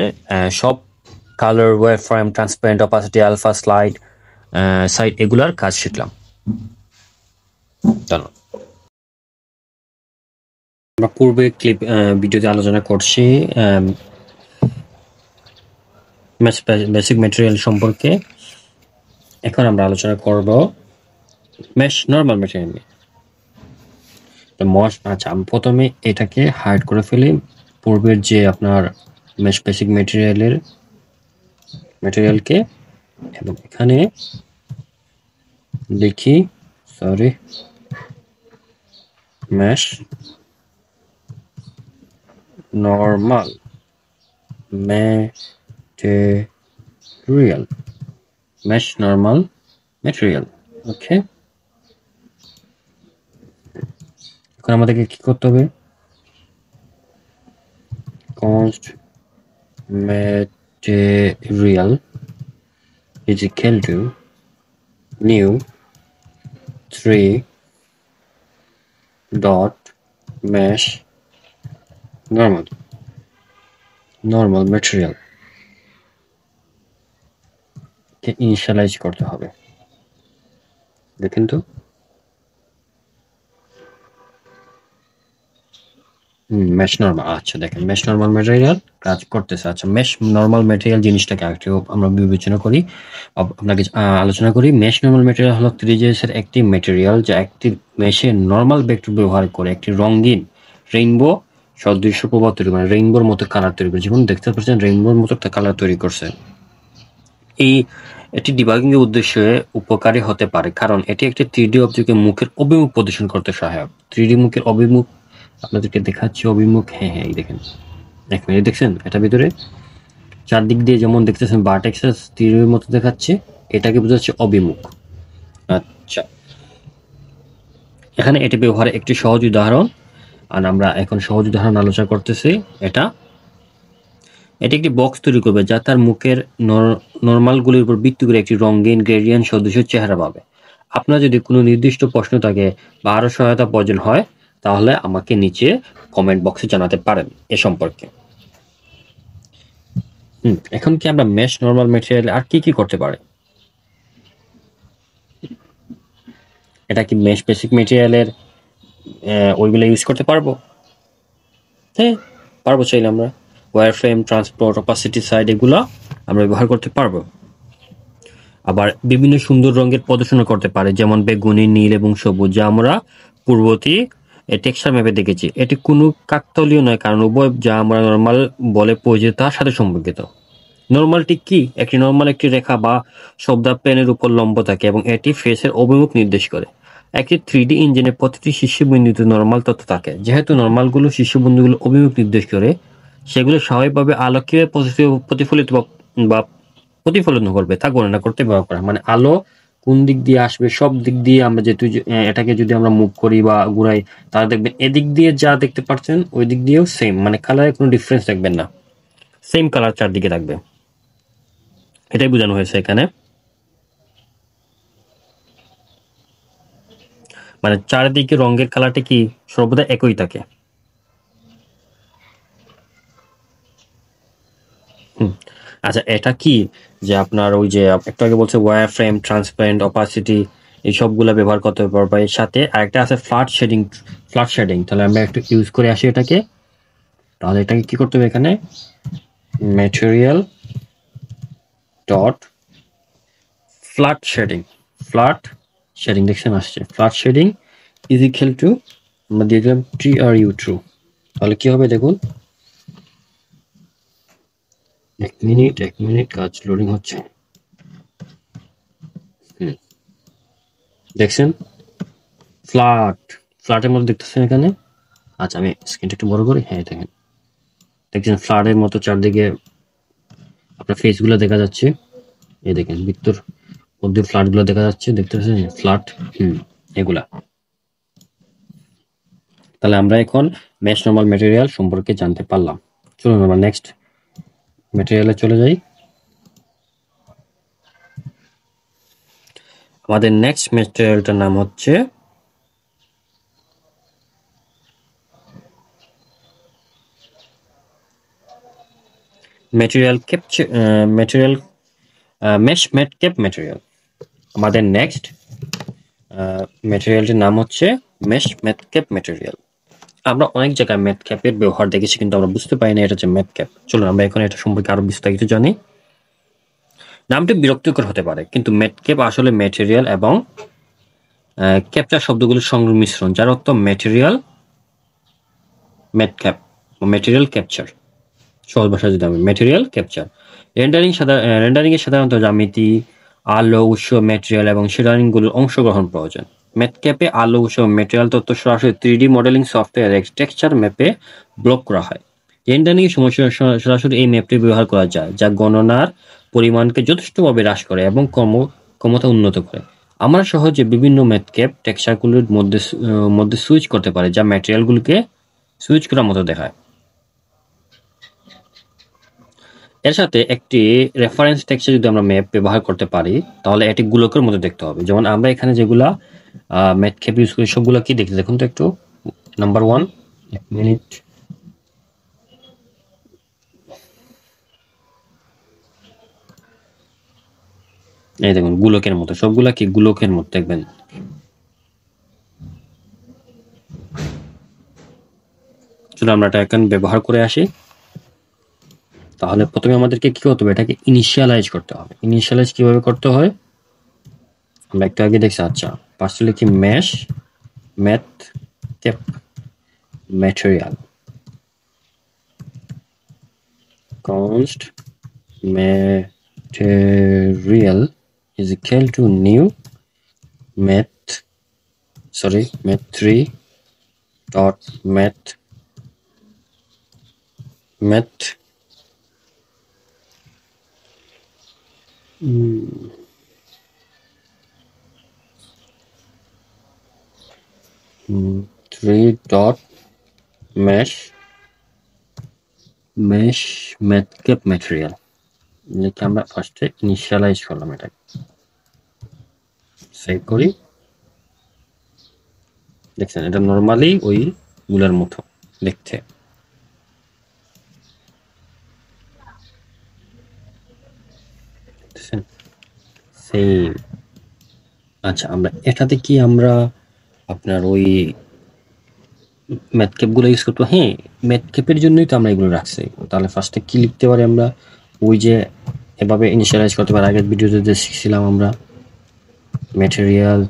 A: সব colour, wave frame, transparent, opacity, alpha, slide, side এগুলার কাজ শিখলাম। ধন্যবাদ। আমরা পূর্বে ক্লিপ ভিডিওতে আলোচনা করছি বেসিক মেটেরিয়াল সম্পর্কে। এখন আমরা আলোচনা করব মেশ নরমাল মেটেরিয়াল নিয়ে। আচ্ছা, আমি প্রথমে এটাকে হাইড করে ফেলি, পূর্বের যে আপনার মেশ বেসিক মেটেরিয়ালকে, এবং এখানে লিখি সরি মেশ নরমাল মেটেরিয়াল। ওকে, এখন আমাদেরকে কি করতে হবে, const material is equal to new 3 dot mesh normal material K initialise করতে হবে। দেখেন তো, মেশ নরমাল। আচ্ছা দেখেন, মেশ নরমাল ম্যাটেরিয়াল কাজ করতেছে। আচ্ছা, মেশ নরমাল ম্যাটেরিয়াল জিনিসটাকে একটু আমরা বিবেচনা করি, আপনাকে আলোচনা করি। মেশ নরমাল ম্যাটেরিয়াল হলো 3JS এর একটি ম্যাটেরিয়াল যা একটি মেশে নরমাল ভেক্টর ব্যবহার করে একটি রঙিন রেইনবো সদৃশ্য প্রভাব তৈরি করে, রেইনবোর মতো কালার তৈরি করে। যেমন দেখতে পাচ্ছেন রেইনবোর মতো একটা কালার তৈরি করছে। এটি ডিবাগিং এর উদ্দেশ্যে উপকারী হতে পারে, কারণ এটি একটি 3D অবজেক্টের মুখের অভিমুখ প্রদর্শন করতে সহায়ক। 3D মুখের অভিমুখ আপনাদেরকে দেখাচ্ছি, অভিমুখ। হ্যাঁ এই দেখেন, এক মিনিট, দেখছেন এটা ভিতরে চারদিক দিয়ে যেমন দেখতেছেন ভার্টেক্স তীরের মতো দেখাচ্ছে, এটাকে বোঝাচ্ছে অভিমুখ। আচ্ছা, এখানে এটি ব্যবহারে একটি সহজ উদাহরণ, আর আমরা এখন সহজ উদাহরণ আলোচনা করতেছি। এটি একটি বক্স তৈরি করবে যা তার মুখের নরমালগুলির উপর ভিত্তি করে একটি রঙিন গ্রেডিয়েন্ট সদৃশ চেহারা পাবে। আপনার যদি কোনো নির্দিষ্ট প্রশ্ন থাকে বা আরো সহায়তা প্রয়োজন হয়, তাহলে আমাকে নিচে কমেন্ট বক্সে জানাতে পারেন এ সম্পর্কে। এখন কি আমরা মেশ নরমাল ম্যাটেরিয়াল আর কি কি করতে পারি? এটা কি মেশ বেসিক ম্যাটেরিয়ালের ওইগুলো ইউজ করতে পারবো? হ্যাঁ, পারবো। চাইলে আমরা wire frame, transport, opacity side এগুলো আমরা ব্যবহার করতে পারবো। আবার বিভিন্ন সুন্দর রঙের প্রদর্শন করতে পারে, যেমন বেগুনি, নীল এবং সবুজ, যা আমরা পূর্ববর্তী টেক্সচার ম্যাপে দেখেছি। এটি কোনো কাকতালীয় নয়, কারণ উভয় যা আমরা নর্মাল বলে পরিচিত তার সাথে সম্পর্কিত। নর্মালটি কি? একটি নর্মাল একটি রেখা বা শব্দ প্লেনের উপর লম্ব থাকে এবং এটি ফেসের অভিমুখ নির্দেশ করে। একটি 3D ইঞ্জিনে প্রতিটি শীর্ষবিন্দুতে নর্মাল তথ্য থাকে। যেহেতু নর্মালগুলো শীর্ষবিন্দুগুলো অভিমুখ নির্দেশ করে, সেগুলো স্বাভাবিকভাবে আলোকে প্রতিফলিত বা প্রতিফলন করবে তা গণনা করতে ব্যবহার করা। মানে আলো কোন দিক দিয়ে আসবে, সব দিক দিয়ে আমরা যেহেতু এটাকে যদি আমরা মুভ করি বা ঘুরাই, তাহলে দেখবেন এদিক দিয়ে যা দেখতে পাচ্ছেন ওই দিক দিয়েও সেম, মানে কালারে কোনো ডিফারেন্স দেখবেন না, সেম কালার চারদিকে থাকবে। এটাই বোঝানো হয়েছে এখানে। মানে চারিদিকে রঙের কালারটা কি সর্বদা একই থাকে। আচ্ছা, এটা কি যে আপনার ওই যে একটু আগে বলছে ওয়্যার ফ্রেম, ট্রান্সপারেন্ট, অপাসিটি, এই সবগুলা ব্যবহার করতে পারবো। এর সাথে আরেকটা আছে ফ্ল্যাট শেডিং। ফ্ল্যাট শেডিং, তাহলে আমরা একটু ইউজ করে আসি এটাকে। তাহলে এটাকে কি করতে হবে? এখানে material dot flat shading. Flat shading দেখছেন আসছে, flat shading is equal to, আমরা দিয়ে দিলাম TRU ট্রু। তাহলে কি হবে দেখুন, এক মিনিট কাজ লোডিং হচ্ছে। দেখছেন ফ্ল্যাটের মতো দেখতেছেন এখানে। আচ্ছা, আমি স্ক্রিনটা একটু বড় করি। হ্যাঁ, দেখেন, দেখছেন ফ্ল্যাটের মতো চারদিকে আপনার ফেসগুলো দেখা যাচ্ছে। এই দেখেন ভিতর মধ্যে ফ্ল্যাটগুলো দেখা যাচ্ছে, দেখতে পাচ্ছেন ফ্ল্যাট। এগুলা। তাহলে আমরা এখন মেশ নরমাল ম্যাটেরিয়াল সম্পর্কে জানতে পারলাম। চলুন আমরা নেক্সট ম্যাটেরিয়ালে চলে যাই। আমাদের নেক্সট ম্যাটেরিয়ালটার নাম হচ্ছে মেশ ম্যাটক্যাপ ম্যাটেরিয়াল। আমাদের নেক্সট ম্যাটেরিয়ালটির নাম হচ্ছে মেশ ম্যাটক্যাপ ম্যাটেরিয়াল। আমরা অনেক জায়গায় ম্যাটক্যাপের ব্যবহার দেখেছি, কিন্তু আমরা বুঝতে পারি না এটা হচ্ছে ম্যাটক্যাপ। চলুন আমরা এখন এটা সম্পর্কে আরো বিস্তারিত জানি। নামটি বিরক্তিকর হতে পারে, কিন্তু ম্যাটক্যাপ আসলে ম্যাটেরিয়াল এবং ক্যাপচার শব্দগুলোর সংমিশ্রণ, যার অর্থ ম্যাটক্যাপ বা ম্যাটেরিয়াল ক্যাপচার। সহজ ভাষায় যদি আমি ম্যাটেরিয়াল ক্যাপচার। রেন্ডারিং এ সাধারণত জ্যামিতি, আলো উৎস, ম্যাটেরিয়াল এবং শেডারিংগুলোর অংশগ্রহণ প্রয়োজন। ম্যাটক্যাপে আলো উৎস ম্যাটেরিয়াল তথ্য সরাসরি 3D মডেলিং সফটওয়্যার টেক্সচার ম্যাপে ব্লক করা হয়। রেন্ডারিং এর সময় সরাসরি এই ম্যাপটি ব্যবহার করা যায়, যা গণনার পরিমাণকে যথেষ্টভাবে হ্রাস করে এবং ক্ষমতা উন্নত করে। আমরা সহজে বিভিন্ন ম্যাটক্যাপ টেক্সচারগুলোর মধ্যে সুইচ করতে পারি, যা ম্যাটেরিয়ালগুলোকে সুইচ করার মতো দেখায়। এর সাথে একটি রেফারেন্স টেক্সচার যদি আমরা ম্যাপ ব্যবহার করতে পারি, তাহলে এটি গোলকের মতো দেখতে হবে। যেমন আমরা এখানে যেগুলা ম্যাটক্যাপ ইউজ করি সবগুলা কি দেখতে দেখুন তো একটু। নাম্বার 1, এক মিনিট। এই দেখুন গোলকের মতো, সবগুলা কি গোলকের মতো দেখবেন। চলো আমরা এটা এখন ব্যবহার করে আসি। তাহলে প্রথমে আমাদেরকে কি করতে হবে? এটাকে ইনিশিয়ালাইজ করতে হবে। ইনিশিয়ালাইজ কিভাবে করতে হয় আমরা একটু আগে দেখছি। আচ্ছা, পাশে লিখি mesh matcap material const material is equal to new math3 dot math 3 dot mesh ম্যাটক্যাপ material লিখে আমরা ফার্স্টে ইনিশিয়ালাইজ করলাম। এটা সেভ করি। দেখছেন এটা নর্মালি ওই গুলার মতো দেখতে। সেম। আচ্ছা, আমরা এটাতে কি আমরা আপনার ওই ম্যাথক্যাপ গুলো ইউজ করবো? হ্যাঁ, ম্যাথক্যাপের জন্যই তো আমরা এগুলো রাখছি। তাহলে ফার্স্টে কি লিখতে পারি আমরা? ওই যে এভাবে ইনিশিয়ালাইজ করতে পারি, আগের ভিডিওতে যে শিখছিলাম আমরা, ম্যাটেরিয়াল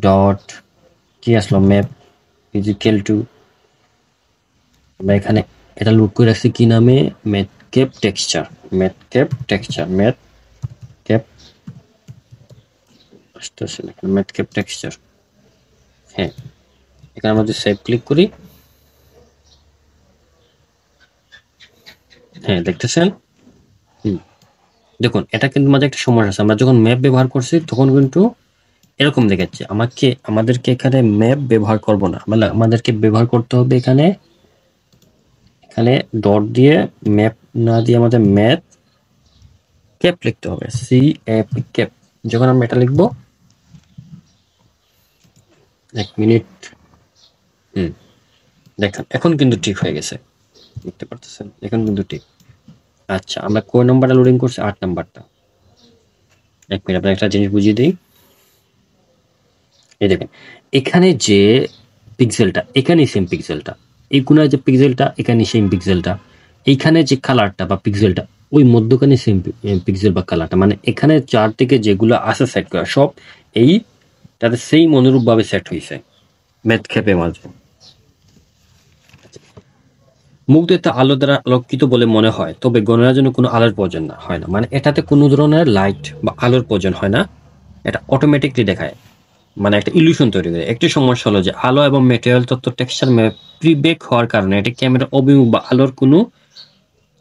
A: ডট কি আসলো, ম্যাপ ইজিক্যাল টু, আমরা এখানে এটা লোড করে রাখছি কি নামে? ম্যাথক্যাপ টেক্সচার। ম্যাথক্যাপ টেক্সচার, ম্যাথক্যাপ আসতেছে না, ম্যাথক্যাপ টেক্সচার। হ্যাঁ, এখানে আমরা যদি সেভ ক্লিক করি, হ্যাঁ দেখতেছেন। দেখুন, এটা কিন্তু মাঝে একটা সমস্যা আছে। আমরা যখন ম্যাপ ব্যবহার করছি তখন কিন্তু এরকম দেখাচ্ছে। আমাদেরকে এখানে ম্যাপ ব্যবহার করব না, মানে আমাদেরকে ব্যবহার করতে হবে এখানে ডট দিয়ে, ম্যাপ না দিয়ে আমাদের ম্যাথ ক্যাপ লিখতে হবে, ক্যাপ। যখন আমরা এটা লিখবো, 1 মিনিট, দেখেন এখন কিন্তু ঠিক হয়ে গেছে, দেখতে পারতেছেন, এখন কিন্তু ঠিক। আচ্ছা, আমরা কোন নাম্বারটা লোডিং করছি? 8 নাম্বারটা। 1 মিনিট, আপনার একটা জিনিস বুঝিয়ে দিই। এই দেখেন, এখানে যে পিক্সেলটা, এখানে সেম পিক্সেলটা, এই কোনায় যে পিক্সেলটা, এখানে সেম পিক্সেলটা, এইখানে যে কালারটা বা পিক্সেলটা, ওই মধ্যখানে সেম পিক্সেল বা কালারটা, মানে এখানে চারদিকে যেগুলো আছে সেট করা, সব এই তাতে সেই অনুরূপ ভাবে সেট হয়েছে ম্যাথক্যাপের মাঝে। মুখ দিয়ে আলো দ্বারা আলোকিত বলে মনে হয়, তবে গণনার জন্য কোনো আলোর প্রয়োজন হয় না। মানে এটাতে কোনো ধরনের লাইট বা আলোর প্রয়োজন হয় না, এটা অটোমেটিকলি দেখায়, মানে একটা ইলিউশন তৈরি করে। একটি সমস্যা হলো যে আলো এবং ম্যাটেরিয়াল তত্ত্ব টেক্সচার ম্যাপ প্রিবেক হওয়ার কারণে এটি ক্যামেরা অভিমুখ বা আলোর কোনো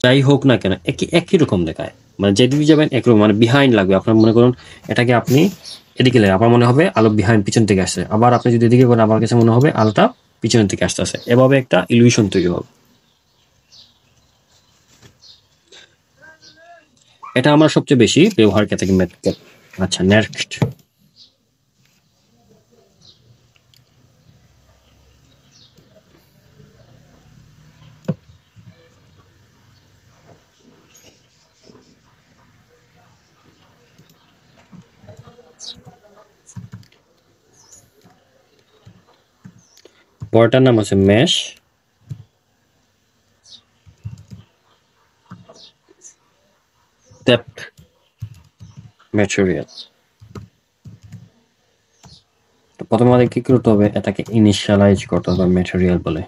A: যাই হোক না কেন একই রকম দেখায়। মানে যেদিকে যাবেন একরকম, মানে বিহাইন্ড লাগবে। আপনার মনে করুন এটাকে আপনি এদিকে লাগে, আপনার মনে হবে আলো বিহাইন্ড, পিছন থেকে আসছে। আবার আপনি যদি এদিকে করেন, আমার কাছে মনে হবে আলোটা পিছন থেকে আসতেছে। এভাবে একটা ইলিউশন তৈরি হবে। এটা আমরা সবচেয়ে বেশি ব্যবহার করে থাকি ম্যাথক্যাপ। আচ্ছা, নেক্সট পরেরটার নাম হচ্ছে মেশ ডেপথ ম্যাটেরিয়াল। প্রথমে আমাদের কি করতে হবে? এটাকে ইনিশিয়ালাইজ করতে হবে ম্যাটেরিয়াল বলে।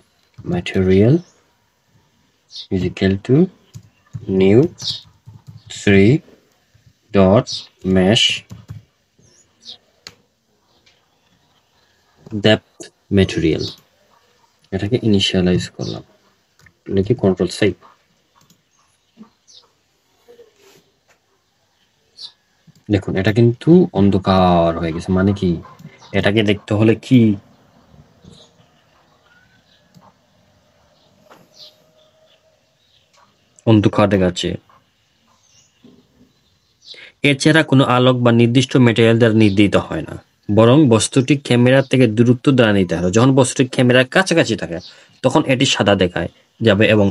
A: Material is equal to new 3 dot mesh depth material। এটাকে ইনিশিয়ালাইজ করলাম, লিখি কন্ট্রোল সেভ। দেখুন, এটা কিন্তু অন্ধকার হয়ে গেছে। মানে কি, এটাকে দেখতে হলে কি অন্ধকার দেখাচ্ছে। এছাড়া কোনো আলোক বা নির্দিষ্ট ম্যাটেরিয়াল দ্বারা নির্ধারিত হয় না, বরং বস্তুটি ক্যামেরা থেকে দূরত্ব দ্বারা নিতে হয়। যখন বস্তুটি ক্যামেরার কাছাকাছি থাকে তখন এটি সাদা দেখায় যাবে, এবং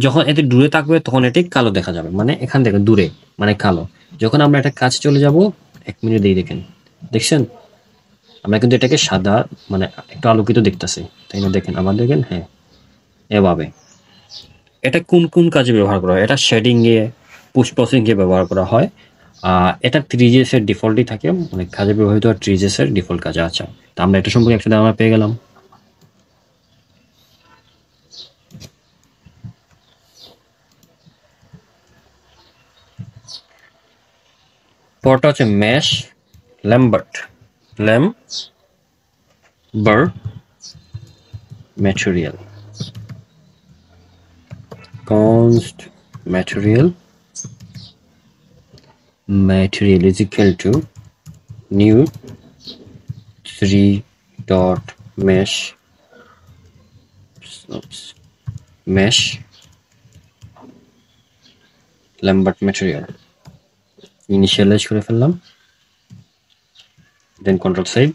A: যখন এটি দূরে থাকবে তখন এটি কালো দেখা যাবে। মানে এখান থেকে দূরে মানে কালো। যখন আমরা এটা কাছে চলে যাব, 1 মিনিট দিয়ে দেখেন, দেখছেন আমরা কিন্তু এটাকে সাদা, মানে একটু আলোকিত দেখতেছি, তাই না? দেখেন, আবার দেখেন, হ্যাঁ এভাবে। এটা কোন কোন কাজে ব্যবহার করা হয়? এটা শেডিং এ, পোস্ট প্রসেসিং এ ব্যবহার করা হয়। এটা 3GS এর ডিফল্টই থাকে, মানে কাজে ব্যবহৃত 3GS এর ডিফল্ট কাজে। আচ্ছা, তো আমরা এটা সম্পর্কে একটা ধারণা পেয়ে গেলাম। পরটা হচ্ছে mesh Lambert material. const material is equal to new 3 dot mesh Lambert material. Initialise করে ফেললাম, দেন কন্ট্রোল সেভ।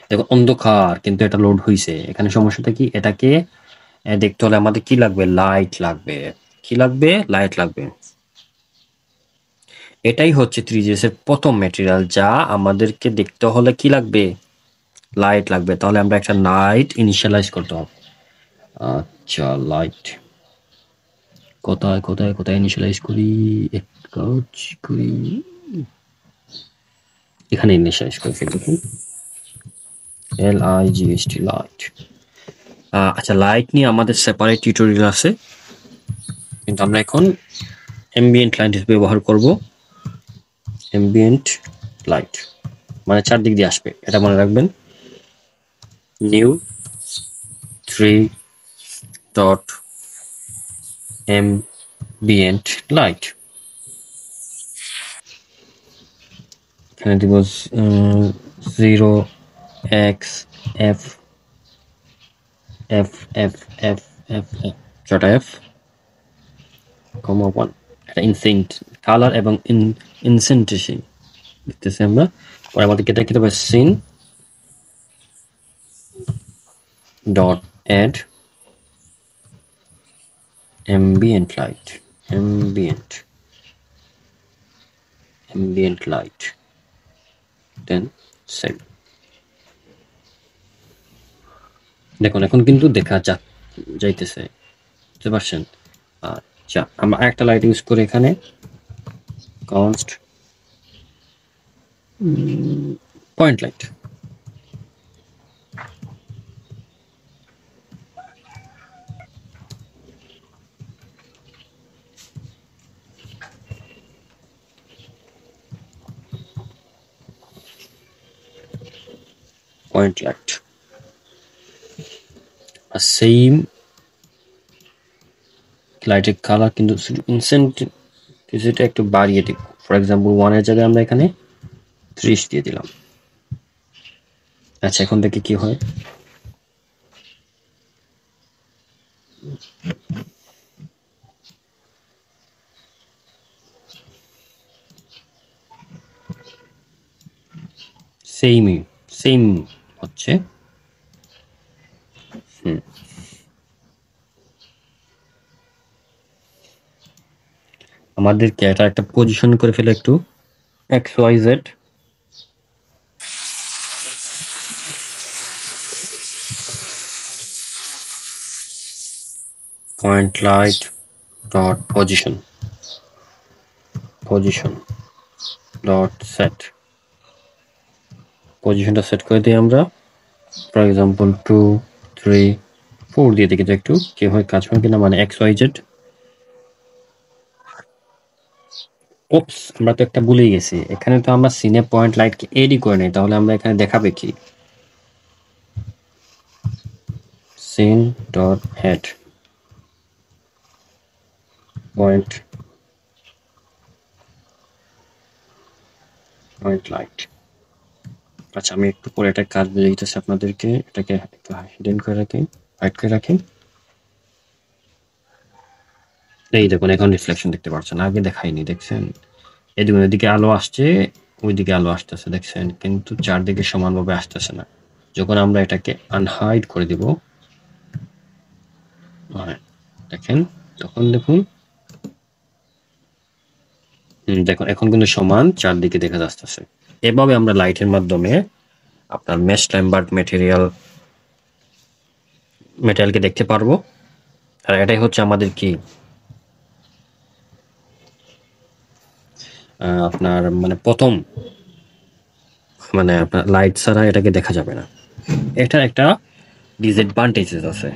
A: দেখো অন্ধকার, কিন্তু এটা লোড হয়েছে। এখানে সমস্যাটা কি? এটাকে দেখতে হলে আমাদের কি লাগবে? লাইট লাগবে। কি লাগবে? লাইট লাগবে। এটাই হচ্ছে 3ds এর প্রথম ম্যাটেরিয়াল, যা আমাদেরকে দেখতে হলে কি লাগবে, লাইট লাগবে। তাহলে আমরা একটা লাইট ইনিশিয়ালাইজ করতে হবে। আচ্ছা, লাইট কোথায় কোথায় কোথায় ইনিশিয়ালাইজ করি, এক কাজ করি, এখানে ইনিশিয়ালাইজ করে দেখুন, LIGHT, লাইট। আচ্ছা, লাইট নিয়ে আমাদের সেপারেট টিউটোরিয়াল আছে, কিন্তু আমরা এখন অ্যাম্বিয়েন্ট লাইট ব্যবহার করব। অ্যাম্বিয়েন্ট লাইট মানে চারদিক দিয়ে আসবে, এটা মনে রাখবেন। নিউ 3 ডট অ্যাম্বিয়েন্ট লাইট, এখানে দিব 0xf f f f f ছটা f, 1 এটা ইনসেন্ট কালার এবং ইনসেন্টেশন দেখতেছি আমরা। পরে আমাদের এটা কি হবে, scene dot add ambient light, ambient light, then save। দেখুন এখন কিন্তু দেখা যাইতেছে, বুঝতে পারছেন? আচ্ছা, আমরা একটা লাইট ইউজ করে এখানে const point light, point light. আর সেম লাইটের কালার কিন্তু ইনসেন্টিভিটি একটু বাড়িয়ে দিব। ফর এক্সাম্পল 1 এর জায়গায় আমরা এখানে 30 দিয়ে দিলাম। আচ্ছা, এখন দেখি কি হয়। সেম হচ্ছে। আমাদেরকে এটা একটা পজিশন করে ফেলে একটু, XYZ, point light dot position dot set, পজিশনটা সেট করে দিই আমরা। ফর এক্সাম্পল 2 3 4 দিয়ে দেখি একটু কি হয়, কাজ হয় কিনা, মানে XYZ। ওপস, আমরা তো একটা ভুলেই গেছি, এখানে তো আমরা সিনে পয়েন্ট লাইটকে এডই করে নেই, তাহলে আমরা এখানে দেখাবে কি, scene dot head point light. আচ্ছা, আমি একটু পরে একটা কাজ বুঝে দিতেছি আপনাদেরকে, এটাকে একটু হিডেন করে রাখি, হাইড করে রাখি। এই দেখুন, এখন রিফ্লেকশন দেখতে পাচ্ছেন, আগে দেখাইনি, দেখছেন? এদিকে আলো আসছে, ওইদিকে আলো আসতেছে, দেখছেন? কিন্তু চারদিকে সমানভাবে আসতেছে না। যখন আমরা এটাকে আনহাইড করে দিব, দেখেন, তখন দেখুন, দেখুন এখন কিন্তু সমান চারদিকে দেখা যাচ্ছে। এভাবে আমরা লাইটের মাধ্যমে আপনার মেশ ল্যাম্বার্ট ম্যাটেরিয়ালকে দেখতে পারবো। আর এটাই হচ্ছে আমাদের কি, আপনার মানে প্রথম, মানে আপনার লাইট ছাড়া এটাকে দেখা যাবে না। এটার একটা ডিসঅ্যাডভান্টেজেস আছে,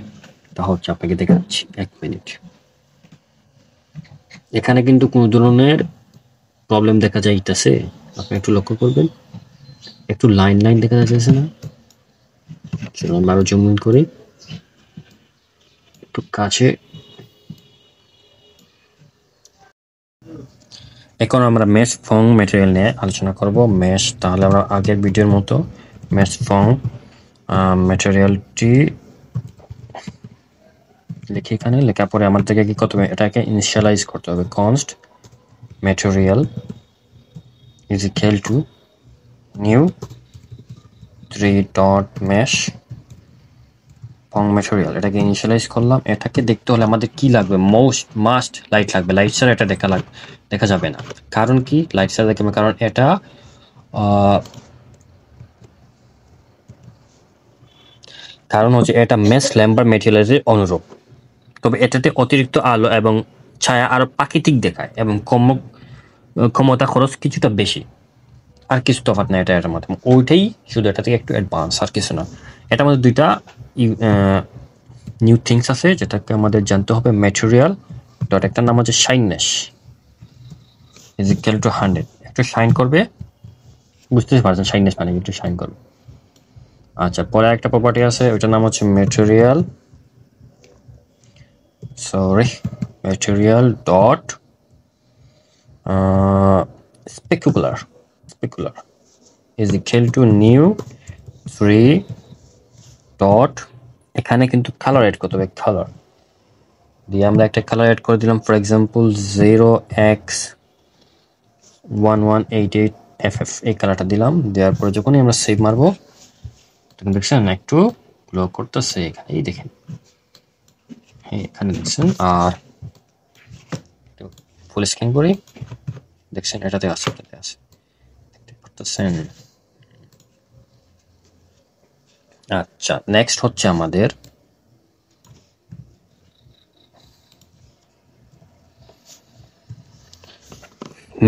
A: তা হচ্ছে আপনাকে দেখাচ্ছি, 1 মিনিট। এখানে কিন্তু কোনো ধরনের প্রবলেম দেখা যাইতেছে, আপনি একটু লক্ষ্য করবেন, একটু লাইন দেখা যাচ্ছে না? চলো আমরা আরো জুম ইন করি, একটু কাছে। এখন আমরা মেশ ফং ম্যাটেরিয়াল নিয়ে আলোচনা করব। মেশ, তাহলে আমরা আগের ভিডিওর মতো মেশ ফং ম্যাটেরিয়ালটি লিখি, এখানে লেখার পরে আমার থেকে কি করতে হবে, এটাকে ইনিশিয়ালাইজ করতে হবে। Const material is equal to new 3 dot mesh Fong material, এটাকে ইনিশিয়ালাইজ করলাম। এটাকে দেখতে হলে আমাদের কি লাগবে? মাস্ট লাইট লাগবে। লাইট ছাড়া এটা দেখা যাবে না। কারণ কি লাইট ছাড়া দেখবে? কারণ এটা কারণ হচ্ছে এটা মেশ ল্যাম্বার ম্যাটেরিয়ালের অনুরূপ, তবে এটাতে অতিরিক্ত আলো এবং ছায়া আরো প্রাকৃতিক দেখায় এবং ক্ষমতা খরচ কিছুটা বেশি। আর কিছু তফাৎ না এটার মধ্যে, ওইটাই শুধু এটা থেকে একটু অ্যাডভান্স, আর কিছু না। এটার মধ্যে দুইটা নিউ থিংস আছে যেটাকে আমাদের জানতে হবে। ম্যাটেরিয়াল ডট, একটার নাম হচ্ছে শাইননেস ইজ ইকুয়াল টু 100। একটু শাইন করবে, বুঝতে পারছেন শাইননেস মানে একটু শাইন করবে। আচ্ছা, পরে একটা প্রপার্টি আছে, ওইটার নাম হচ্ছে material dot specular is equal to new 3 dot, এখানে কিন্তু কালার এড করতে হবে। কালার দিয়ে আমরা একটা কালার এড করে দিলাম, ফর এক্সাম্পল 0x1188FF, এই কালারটা দিলাম। দেওয়ার পরে যখনই আমরা সেভ মারবো তখন দেখছেন একটু গ্লো করতেছে, এখানেই দেখেন, এখানে দেখছেন। আর ফুল স্ক্যান করি, দেখছেন এটাতে আছে, দেখতে পারতেছেন। আচ্ছা, নেক্সট হচ্ছে আমাদের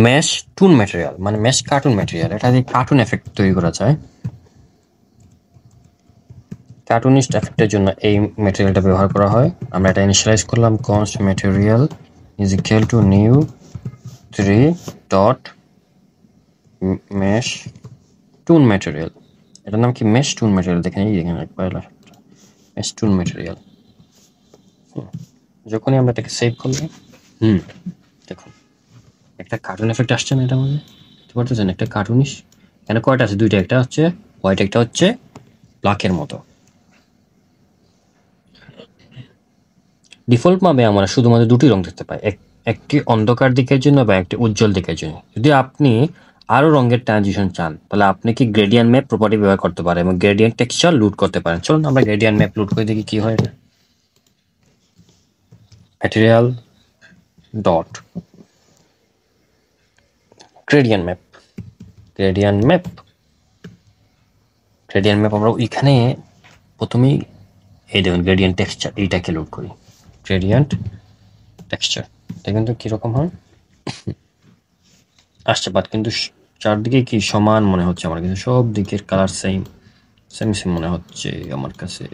A: মেশ টুন ম্যাটেরিয়াল, মানে মেশ কার্টুন ম্যাটেরিয়াল। এটা দিয়ে কার্টুন এফেক্ট তৈরি করা যায়। কার্টুনিস্ট এফেক্টের জন্য এই ম্যাটেরিয়ালটা ব্যবহার করা হয়। আমরা এটা ইনিশিয়ালাইজ করলাম, const material is equal to new 3 dot mesh toon material. এটার নাম কি? Mesh toon material. দেখেন এই দেখেন একবার মেশ টুন ম্যাটেরিয়াল। যখনই আমরা এটাকে সেভ করলাম, দেখুন একটা কার্টুন এফেক্ট আসছে না এটার মধ্যে? দেখতে পারতেছেন একটা কার্টুনিশ। এখানে কয়টা আছে? দুইটা, একটা হচ্ছে হোয়াইট, একটা হচ্ছে ব্ল্যাকের মতো। ডিফল্ট ভাবে আমরা শুধুমাত্র দুটি রং দেখতে পাই, একটি অন্ধকার দিকের জন্য বা একটি উজ্জ্বল দিকের জন্য। যদি আপনি আরো রঙের ট্রানজিশন চান তাহলে আপনি কি গ্রেডিয়েন্ট ম্যাপ প্রপার্টি ব্যবহার করতে পারেন এবং গ্রেডিয়েন্ট টেক্সচার লুট করতে পারেন। চলুন আমরা গ্রেডিয়েন্ট ম্যাপ লুট করে দেখি কি হয়। ম্যাটেরিয়াল ডট গ্রেডিয়েন্ট ম্যাপ আমরা ওইখানে প্রথমেই এই দেখুন গ্রেডিয়েন্ট টেক্সচার, এইটাকে লোড করি। গ্রেডিয়েন্ট টেক্সচার দেখুন তো কিরকম হয় আসছে, বাট কিন্তু চারদিকে কি সমান মনে হচ্ছে আমার, কিন্তু সব দিকের কালার সেম মনে হচ্ছে আমার কাছে।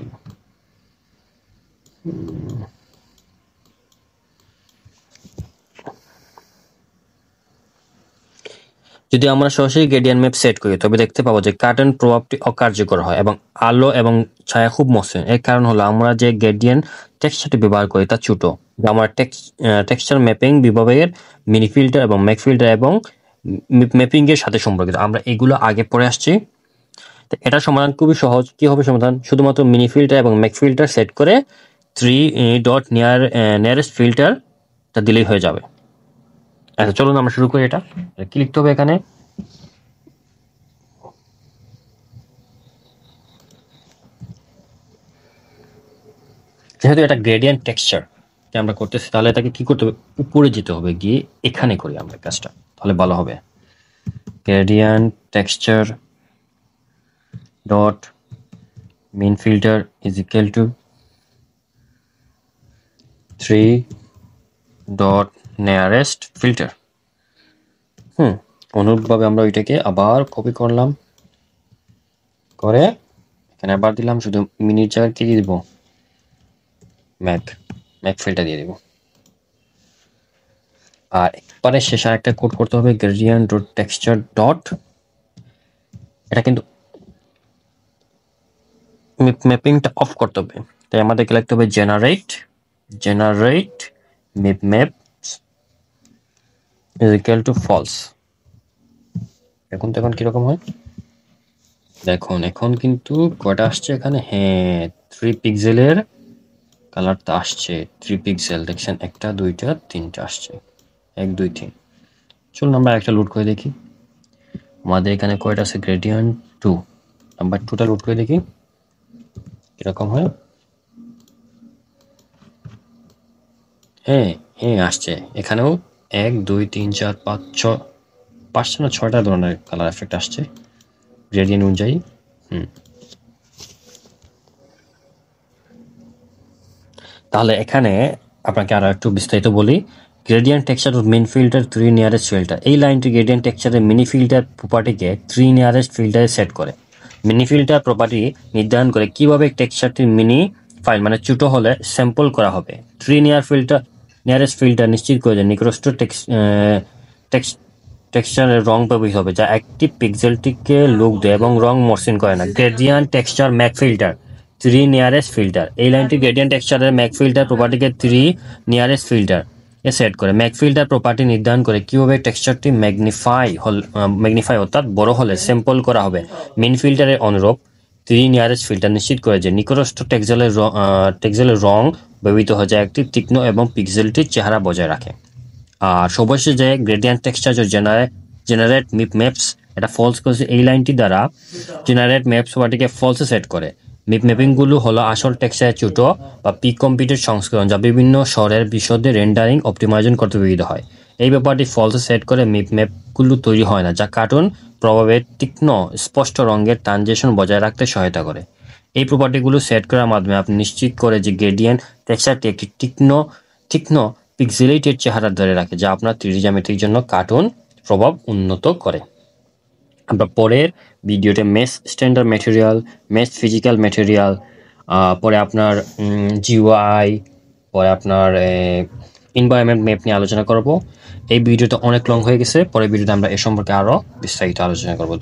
A: যদি আমরা সরাসরি গ্রেডিয়েন্ট ম্যাপ সেট করি তবে দেখতে পাবো যে কার্টন প্রভাবটি অকার্যকর হয় এবং আলো এবং ছায়া খুব মসৃণ। এর কারণ হলো আমরা যে গ্রেডিয়েন্ট টেক্সচারটি ব্যবহার করি তা ছোট। আমরা টেক্সচার ম্যাপিং বিভাগের মিনি ফিল্টার এবং ম্যাক ফিল্টার এবং ম্যাপিং এর সাথে সম্পর্কিত। আমরা এগুলো আগে পরে আসছি। তো এটা সমাধান খুবই সহজ। কি হবে সমাধান? শুধুমাত্র মিনি ফিল্টার এবং ম্যাক ফিল্টার সেট করে 3 ডট নিয়ারেস্ট ফিল্টারটা দিলেই হয়ে যাবে। আচ্ছা, চলুন আমরা শুরু করি। এটা কি লিখতে হবে এখানে? যেহেতু এটা গ্রেডিয়েন্ট টেক্সচার আমরা করতেছি, তাহলে এটাকে কি করতে হবে? উপরে যেতে হবে, গিয়ে এখানে করি আমরা কাজটা, তাহলে ভালো হবে। Gradient texture dot min filter is equal to 3 dot nearest filter. অনুরূপভাবে আমরা ওইটাকে আবার কপি করলাম, করে এখানে আবার দিলাম, শুধু মিনিট জায়গায় কি দিব? ম্যাক ফিল্টার দিয়ে দিব। আর একবারে শেষে একটা কোড করতে হবে, গ্রেডিয়েন্ট ডট টেক্সচার ডট, এটা কিন্তু ম্যাপিংটা অফ করতে হবে। তাই আমাদেরকে লিখতে হবে generate maps is equal to false. এখন কিরকম হয় দেখুন, এখন কিন্তু কয়টা আসছে এখানে? হ্যাঁ, 3 পিক্সেলের কালারটা আসছে। 3 পিক্সেল দেখছেন, একটা দুইটা তিনটা আসছে, 1 2 3। চলুন আমরা একটা লোড করে দেখি আমাদের এখানে কয়টা আছে। গ্রেডিয়েন্ট 2, নাম্বার 2টা লোড করে দেখি কিরকম হয়। হ্যাঁ হ্যাঁ আসছে, এখানেও 1 2 3 4 5 6 5টা না 6টা ধরনের কালার এফেক্ট আসছে গ্রেডিয়েন্ট অনুযায়ী। তাহলে এখানে আপনাকে আরো একটু বিস্তারিত বলি। Gradient texture of main filter 3 nearest filter, এই লাইনটি গ্রেডিয়েন্ট টেক্সচারের মিনি ফিল্টার প্রপার্টিকে 3 নিয়ারেস্ট ফিল্টারে সেট করে। মিনি ফিল্টার প্রপার্টি নির্ধারণ করে কিভাবে টেক্সচারটি মিনি ফাইল মানে ছোট হলে স্যাম্পল করা হবে। 3 নিয়ারেস্ট ফিল্টার নিশ্চিত করে যে নিকটস্থ টেক্সচারের রং ব্যবহৃত হবে যা একটি পিক্সেলটিকে লুক দেয় এবং রং মসৃণ করে না। Gradient texture mag filter 3 nearest filter, এই লাইনটি গ্রেডিয়েন্ট টেক্সচারের ম্যাক ফিল্টার প্রপার্টিকে 3 নিয়ারেস্ট ফিল্টার এ সেট করে। ম্যাক ফিল্টার প্রপার্টি নির্ধারণ করে কিভাবে টেক্সচারটি ম্যাগনিফাই অর্থাৎ বড় হলে স্যাম্পল করা হবে। মেইন ফিল্টারের অনুরূপ 3 নিয়ারেস্ট ফিল্টার নিশ্চিত করে যে নিকটস্থ টেক্সচারের রং ব্যবহৃত হয় যা একটি তীক্ষ্ণ এবং পিক্সেলটির চেহারা বজায় রাখে। আর সর্বশেষ যে গ্রেডিয়েন্ট টেক্সচার জেনারেট ম্যাপস, এটা ফলস করেছে এই লাইনটি দ্বারা জেনারেট ম্যাপস ওয়াটিকে ফলসে সেট করে। ম্যাপিংগুলো হলো আসল টেক্সচারের ছোট বা পিক কম্পিউটার সংস্করণ যা বিভিন্ন স্বরের বিশদে রেন্ডারিং অপটিমাইজেশন করতে ব্যবহৃত হয়। এই ব্যাপারটি ফলসে সেট করে ম্যাপগুলো তৈরি হয় না, যা কার্টুন প্রভাবের তীক্ষ্ণ স্পষ্ট রঙের ট্রানজিশন বজায় রাখতে সহায়তা করে। এই প্রপার্টিগুলো সেট করার মাধ্যমে আপনি নিশ্চিত করে যে গ্রেডিয়েন্ট টেক্সচারটি একটি তীক্ষ্ণ পিক্সেলেটেড চেহারা ধরে রাখে যা আপনার 3D জ্যামিতির জন্য কার্টুন প্রভাব উন্নত করে। আমরা পরের ভিডিওতে mesh standard material, mesh physical material, পরে আপনার জিওআই, পরে আপনার এনভায়রনমেন্ট ম্যাপ নিয়ে আলোচনা করব। এই ভিডিওটা অনেক লং হয়ে গেছে, পরের ভিডিওতে আমরা এ সম্পর্কে আরও বিস্তারিত আলোচনা করব।